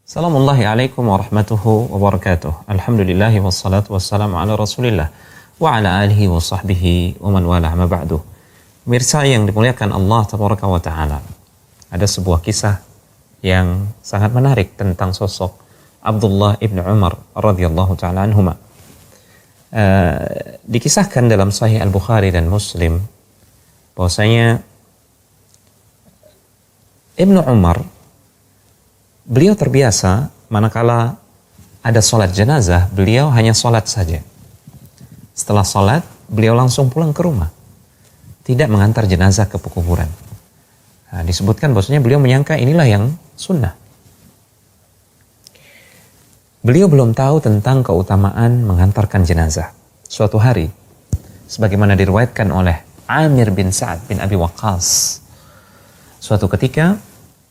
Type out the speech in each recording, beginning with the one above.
Assalamualaikum warahmatullahi wabarakatuh. Alhamdulillahi wassalatu wassalamu ala rasulillah wa ala alihi wa sahbihi wa man wala ma ba'du. Pemirsa yang dimuliakan Allah tabaraka wa ta'ala, ada sebuah kisah yang sangat menarik tentang sosok Abdullah ibn Umar radhiyallahu ta'ala anhuma. Dikisahkan dalam Sahih Al-Bukhari dan Muslim bahwasanya Ibnu Umar, beliau terbiasa manakala ada sholat jenazah, beliau hanya sholat saja. Setelah sholat, beliau langsung pulang ke rumah, tidak mengantar jenazah ke kuburan. Nah, disebutkan bahwasanya beliau menyangka inilah yang sunnah. Beliau belum tahu tentang keutamaan mengantarkan jenazah. Suatu hari, sebagaimana diriwayatkan oleh Amir bin Sa'ad bin Abi Waqqas, suatu ketika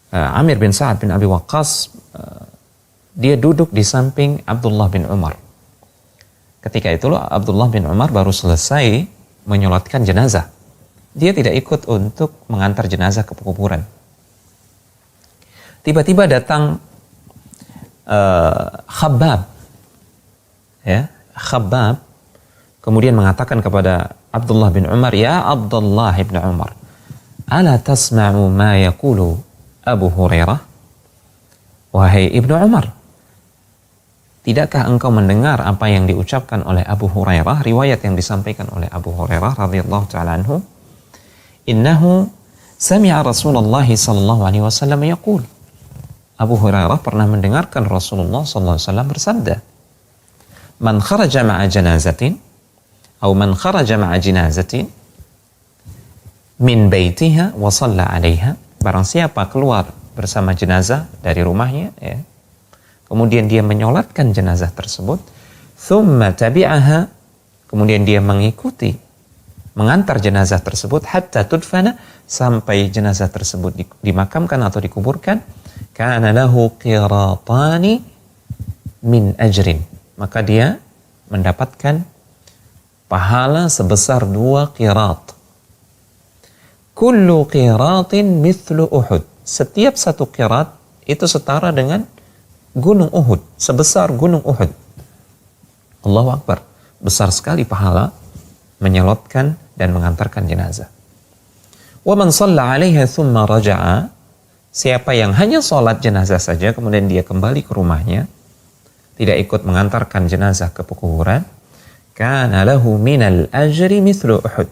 Amir bin Sa'ad bin Abi Waqqas dia duduk di samping Abdullah bin Umar. Ketika itu Abdullah bin Umar baru selesai menyolatkan jenazah. Dia tidak ikut untuk mengantar jenazah ke kuburan. Tiba-tiba datang Khabbab, Khabbab kemudian mengatakan kepada Abdullah bin Umar, "Ya Abdullah bin Umar, ala tasma'u ma yaqulu Abu Hurairah?" Wahai Ibnu Umar, tidakkah engkau mendengar apa yang diucapkan oleh Abu Hurairah, riwayat yang disampaikan oleh Abu Hurairah radhiyallahu ta'ala anhu, innahu sami'a Rasulullah sallallahu alaihi wasallam yaqul. Abu Hurairah pernah mendengarkan Rasulullah sallallahu alaihi wasallam bersabda, "Man kharaja ma'a janazatin atau man kharaja ma'a janazatin min baitiha wa shalla 'alaiha." Barang siapa keluar bersama jenazah dari rumahnya, kemudian dia menyolatkan jenazah tersebut, thumma tabi'aha, kemudian dia mengikuti, mengantar jenazah tersebut, hatta tudfana, sampai jenazah tersebut dimakamkan atau dikuburkan, kana lahu qiratani min ajrin, maka dia mendapatkan pahala sebesar 2 qirat. Kullu qiratin mithlu Uhud. Setiap satu qirat itu setara dengan gunung Uhud, sebesar gunung Uhud. Allahu Akbar. Besar sekali pahala menyelotkan dan mengantarkan jenazah. Wa man shalla 'alaiha thumma raja'a, siapa yang hanya sholat jenazah saja kemudian dia kembali ke rumahnya, tidak ikut mengantarkan jenazah ke kuburan, kana lahu minal ajri mithlu Uhud,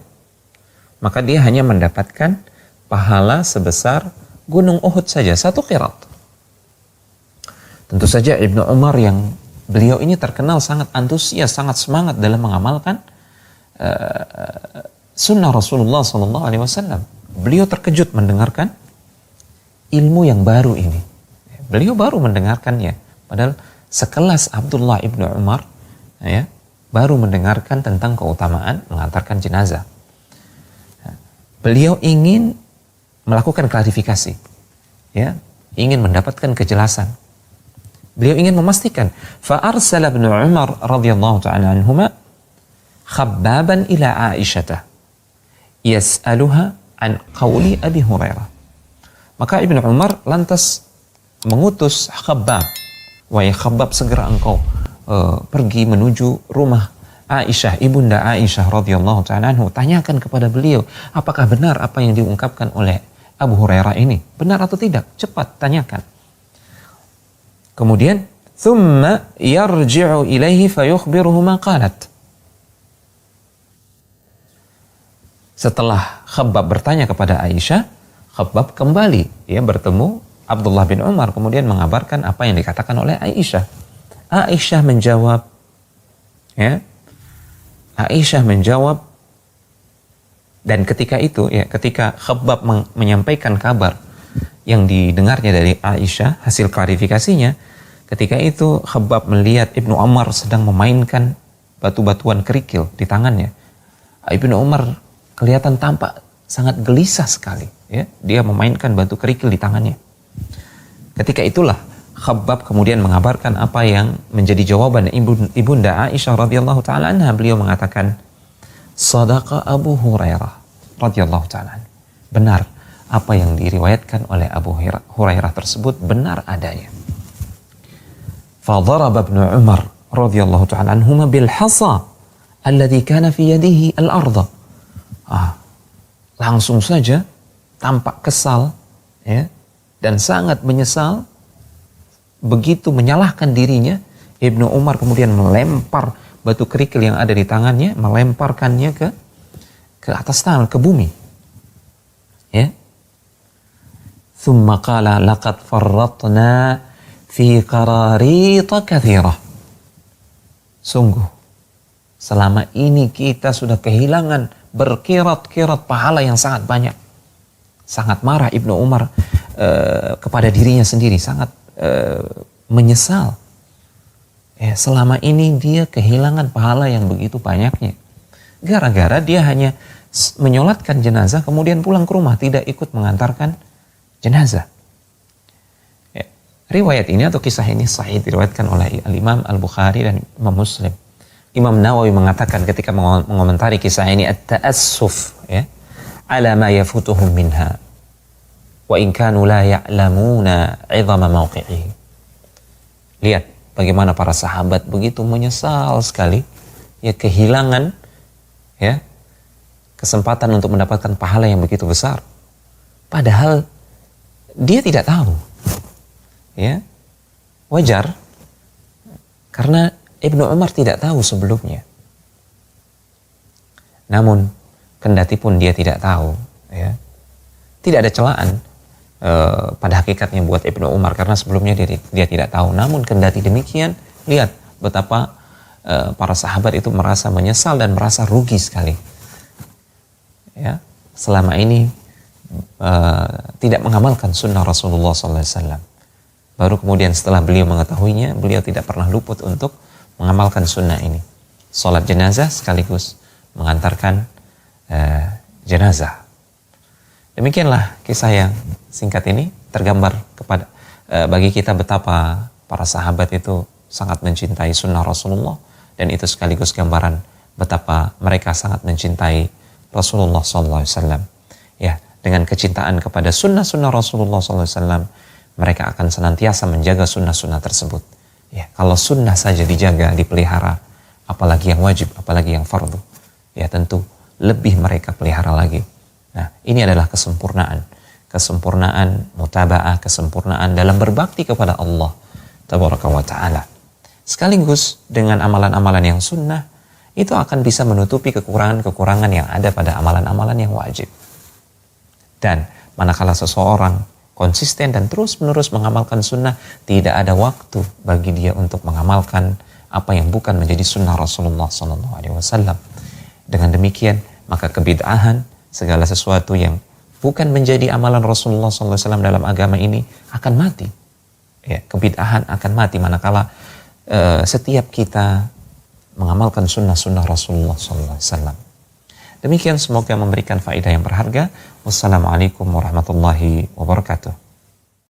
maka dia hanya mendapatkan pahala sebesar gunung Uhud saja, 1 qirat. Tentu saja Ibnu Umar yang beliau ini terkenal sangat antusias, sangat semangat dalam mengamalkan sunnah Rasulullah SAW. Beliau terkejut mendengarkan ilmu yang baru ini. Beliau baru mendengarkannya, padahal sekelas Abdullah Ibnu Umar baru mendengarkan tentang keutamaan mengantarkan jenazah. Beliau ingin melakukan klarifikasi, ingin mendapatkan kejelasan. Beliau ingin memastikan. Fa'arsala Ibnu Umar radhiyallahu ta'ala anhuma Khabbaban ila Aisyah yas'aluha an qawli Abi Hurairah. Maka Ibnu Umar lantas mengutus Khabbab, "Wahai Khabbab, segera engkau pergi menuju rumah Aisyah, ibunda Aisyah radhiyallahu ta'ala anhu, tanyakan kepada beliau apakah benar apa yang diungkapkan oleh Abu Hurairah ini, benar atau tidak, cepat tanyakan." Kemudian thumma yarji'u ilaihi fayukhbiruhu ma qalat. Setelah Khabbab bertanya kepada Aisyah, Khabbab kembali bertemu Abdullah bin Umar, kemudian mengabarkan apa yang dikatakan oleh Aisyah. Aisyah menjawab, dan ketika itu, ketika Khabbab menyampaikan kabar yang didengarnya dari Aisyah, hasil klarifikasinya, ketika itu Khabbab melihat Ibnu Umar sedang memainkan batu-batuan kerikil di tangannya. Ibnu Umar kelihatan tampak sangat gelisah sekali, dia memainkan batu kerikil di tangannya. Ketika itulah Khabbab kemudian mengabarkan apa yang menjadi jawaban ibunda Aisyah radhiyallahu ta'ala anha. Beliau mengatakan, "Shadaqa Abu Hurairah radhiyallahu ta'ala." Benar apa yang diriwayatkan oleh Abu Hurairah tersebut, benar adanya. Fadaraba Ibnu Umar radhiyallahu ta'ala anhuma bil hasa alladhi kana fi yadihi al-ardha. Langsung saja tampak kesal, ya, dan sangat menyesal. Begitu menyalahkan dirinya, Ibnu Umar kemudian melempar batu kerikil yang ada di tangannya, melemparkannya ke atas tanah, ke bumi. Ya. Thumma qala laqad farratna fi qararita katsirah. Sungguh, selama ini kita sudah kehilangan berkirat-kirat pahala yang sangat banyak. Sangat marah Ibnu Umar kepada dirinya sendiri, sangat menyesal. Selama ini dia kehilangan pahala yang begitu banyaknya. Gara-gara dia hanya menyolatkan jenazah kemudian pulang ke rumah, tidak ikut mengantarkan jenazah. Riwayat ini atau kisah ini sahih diriwayatkan oleh Al-Imam Al-Bukhari dan Imam Muslim. Imam Nawawi mengatakan ketika mengomentari kisah ini, at-ta'assuf, ya, ala ma yafutuhum minha wa in kanu la ya'lamuna 'idhama mawqi'ihi. Lihat bagaimana para sahabat begitu menyesal sekali, ya, kehilangan, ya, kesempatan untuk mendapatkan pahala yang begitu besar. Padahal dia tidak tahu. Ya, wajar karena Ibnu Umar tidak tahu sebelumnya. Namun kendati pun dia tidak tahu, ya, tidak ada celaan pada hakikatnya buat Ibnu Umar karena sebelumnya dia tidak tahu. Namun kendati demikian, lihat betapa para sahabat itu merasa menyesal dan merasa rugi sekali. Ya, selama ini tidak mengamalkan sunnah Rasulullah SAW. Baru kemudian setelah beliau mengetahuinya, beliau tidak pernah luput untuk mengamalkan sunnah ini. Salat jenazah sekaligus mengantarkan jenazah. Demikianlah kisah yang singkat ini tergambar kepada bagi kita betapa para sahabat itu sangat mencintai sunnah Rasulullah, dan itu sekaligus gambaran betapa mereka sangat mencintai Rasulullah SAW. Ya, dengan kecintaan kepada sunnah-sunnah Rasulullah SAW, mereka akan senantiasa menjaga sunnah-sunnah tersebut. Ya, kalau sunnah saja dijaga, dipelihara, apalagi yang wajib, apalagi yang fardu, ya tentu lebih mereka pelihara lagi. Nah, ini adalah kesempurnaan mutaba'ah, kesempurnaan dalam berbakti kepada Allah Tabaraka wa Ta'ala. Sekaligus dengan amalan-amalan yang sunnah, itu akan bisa menutupi kekurangan-kekurangan yang ada pada amalan-amalan yang wajib. Dan manakala seseorang konsisten dan terus-menerus mengamalkan sunnah, tidak ada waktu bagi dia untuk mengamalkan apa yang bukan menjadi sunnah Rasulullah SAW. Dengan demikian, maka kebid'ahan, segala sesuatu yang bukan menjadi amalan Rasulullah SAW dalam agama ini akan mati. Ya, kebid'ahan akan mati manakala setiap kita mengamalkan sunnah-sunnah Rasulullah SAW. Demikian, semoga memberikan faedah yang berharga. Wassalamualaikum warahmatullahi wabarakatuh.